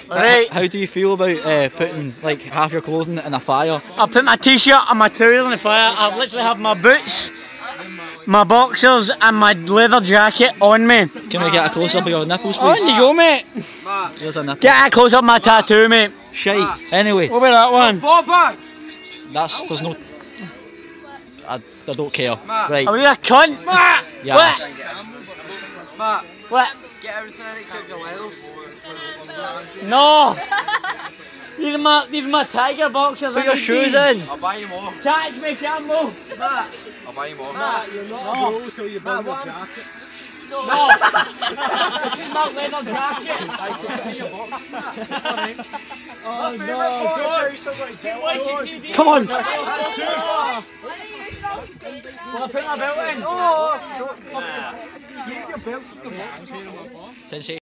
Right. How do you feel about putting like half your clothing in a fire? I put my t-shirt and my towel in the fire. I literally have my boots, my boxers and my leather jacket on me. Can we get a close up of your nipples, please? On you go, mate. Here's a nipple. Get a close up of my tattoo, mate. Shite. Anyway. What about that one? There's no... I don't care. Right. Are we a cunt? Yes. Matt, What? get everything in except your leathers. No. These are my tiger boxers. Put your shoes in. I'll buy you more. Catch me, Campbell. I'll buy you more. Matt, you're not a goal till you buy your jacket. No. This is my leather jacket. Oh no, Come on. Well, I put my belt in. Sensation.